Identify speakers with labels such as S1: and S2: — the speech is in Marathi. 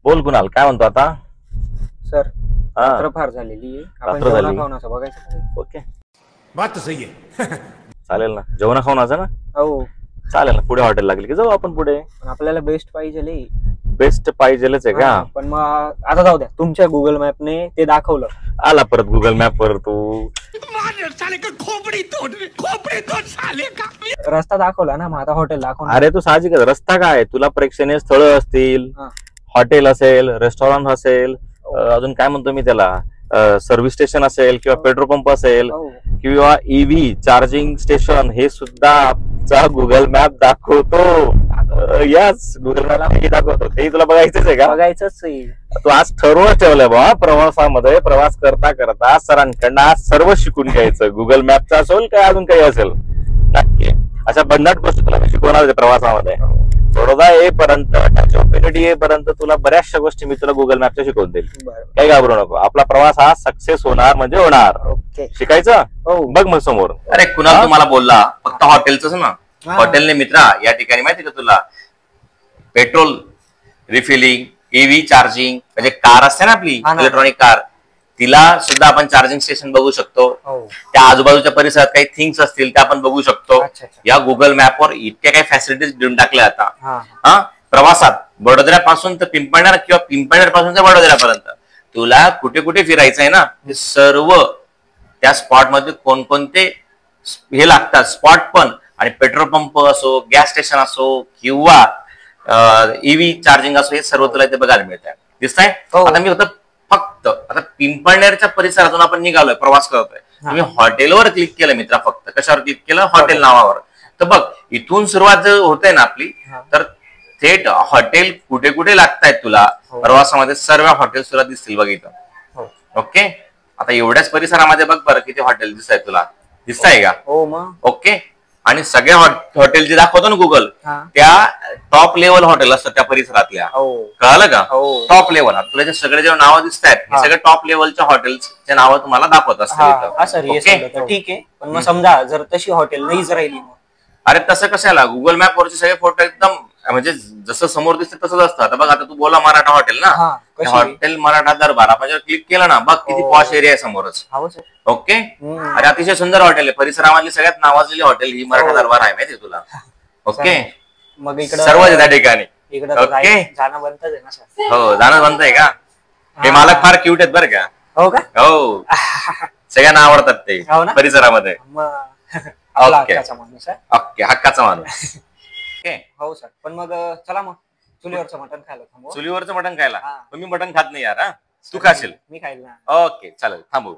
S1: बोल कुणाल, काय म्हणतो आता?
S2: सर
S1: हा,
S2: रात्र फार झालेली आहे. आपण
S1: रात्र झाली.
S2: जेवणा खावणाचं बघायचं का?
S1: ओके
S3: बात तो सही है.
S1: चालेल ना, जेवणा खाऊन ना.
S2: हो,
S1: चालेल ना, पुढे हॉटेल लागली की जाऊ आपण पुढे.
S2: पण आपल्याला बेस्ट पाहिजे लई.
S1: बेस्ट पाहिजेलच आहे का?
S2: पण मग आता जाऊ द्या, तुमच्या गुगल मॅपने ते दाखवलं.
S1: आला परत गुगल मॅप वर तू.
S2: रस्ता दाखवला ना, मग आता हॉटेल दाखवणार.
S1: अरे तू साहजिकच, रस्ता काय, तुला प्रेक्षणीय स्थळ असतील,
S2: हा.
S1: हॉटेल असेल, रेस्टॉरंट असेल, अजून काय म्हणतो मी त्याला, सर्व्हिस स्टेशन असेल किंवा पेट्रोल पंप असेल
S2: हो.
S1: किंवा ईव्ही चार्जिंग स्टेशन, हे सुद्धा आमचा गुगल मॅप दाखवतो. यस, गुगल मॅप हे दाखवतो. ते तुला बघायचंच आहे का?
S2: बघायचंच आहे.
S1: तू आज ठरवून ठेवलंय बा, प्रवासामध्ये प्रवास करता करता सरांकडनं आज सर्व शिकून घ्यायचं. गुगल मॅपचा असेल काय अजून काही असेल, नक्की अशा भन्नाट गोष्टी तुला शिकवणार आहे प्रवासामध्ये. बडोदा येईपर्यंत, चौपेटी येईपर्यंत तुला बऱ्याचशा गोष्टी मी तुला गुगल मॅपच्या शिकवून देईल.
S2: बरं.
S1: काही घाबरू नको, आपला प्रवास हा सक्सेस होणार म्हणजे होणार.
S2: ओके.
S1: शिकायचं
S2: हो.
S1: बघ मग समोर.
S4: अरे कुणाल, तुम्हाला बोलला फक्त हॉटेलच ना.
S2: हा.
S4: हॉटेलने मित्रा या ठिकाणी माहिती का तुला, पेट्रोल रिफिलिंग, ईव्ही चार्जिंग, म्हणजे कार असते ना आपली
S2: हा ना.
S4: इलेक्ट्रॉनिक कार, तिला सुद्धा आपण चार्जिंग स्टेशन बघू शकतो.
S2: हो.
S4: त्या आजूबाजूच्या परिसरात काही थिंग्स असतील त्या आपण बघू शकतो.
S2: अच्छा, अच्छा.
S4: या गुगल मॅपवर इतक्या काही फॅसिलिटीज देऊन टाकल्या आता.
S2: हा.
S4: हा, प्रवासात वडोदऱ्यापासून तर पिंपळनेर किंवा पिंपळनेर पासून तर वडोदऱ्यापर्यंत तुला कुठे कुठे फिरायचं आहे ना, ते सर्व त्या स्पॉट मध्ये कोणकोणते हे लागतात स्पॉट पण, आणि पेट्रोल पंप असो, गॅस स्टेशन असो किंवा ईव्ही चार्जिंग असो, हे सर्व तुला इथे बघायला मिळतात. दिसतंय?
S2: हो.
S4: आता मी होतं फक्त आता पिंपळनेरच्या परिसरातून आपण निघालोय, प्रवास करतोय. तुम्ही हॉटेलवर क्लिक केलं मित्रा, फक्त कशावर क्लिक केलं? हॉटेल नावावर. तर बघ, इथून सुरुवात जर होते ना आपली, तर थेट हॉटेल कुठे कुठे लागतायत तुला
S2: हो.
S4: प्रवासामध्ये सर्व हॉटेल तुला दिसतील बघ इथं.
S2: हो.
S4: ओके, आता एवढ्याच परिसरामध्ये बघ बरं किती हॉटेल दिसत आहेत तुला. दिसताय का?
S2: हो मग.
S4: ओके, आणि सगळ्या हॉटेल जे दाखवतो ना गुगल,
S2: हा.
S4: त्या टॉप लेवल हॉटेल असतात त्या परिसरातल्या.
S2: हो.
S4: कळालं का?
S2: हो.
S4: Top level. तुला जे सगळे जे नावं दिसत आहेत, हे
S2: हा.
S4: सगळे टॉप लेवलच्या हॉटेल्सचे नावं तुम्हाला दाखवत
S2: हा,
S4: असतात.
S2: असं रे,
S4: ओके?
S2: तर ठीक आहे. पण मग समजा जर तशी हॉटेल नाहीच राहिली मग.
S4: अरे तसं कशाला, गुगल मॅप वरचे सगळे फोटो एकदम म्हणजे जसं समोर दिसते तसंच असतं. आता बघ, आता तू बोला मराठा हॉटेल ना,
S2: हा, कशी?
S4: हॉटेल मराठा दरबार, आपण जर क्लिक केलं ना, बघ किती
S2: हो.
S4: पॉश एरिया आहे समोरच.
S2: हो सर.
S4: ओके,
S2: हम्म.
S4: अरे अतिशय सुंदर हॉटेल आहे. परिसरामधली सगळ्यात नावाजलेली हॉटेल ही मराठा
S2: हो.
S4: दरबार आहे, माहिती तुला? ओके,
S2: मग इकडं
S4: सर्वच त्या ठिकाणी.
S2: इकडं
S4: ओके.
S2: जाणं बनतच आहे ना सर.
S4: हो, जाणं बनतंय का? हे
S2: हा.
S4: मालक फार क्यूट आहेत बरं का.
S2: हो का?
S4: हो, सगळ्यांना आवडतात ते
S2: हो ना?
S4: परिसरामध्ये.
S2: मग आपला
S4: ओके.
S2: हक्काचा माणूस आहे.
S4: ओके, हक्काचा माणूस. ओके,
S2: हो सर. पण मग चला मग चुलीवरचं मटण खायला थांबू.
S4: चुलीवरचं मटण खायला.
S2: हा.
S4: तुम्ही मटण खात नाही यार. हा, तू खाशील?
S2: मी खाईल ना.
S4: ओके, चालेल, थांबू.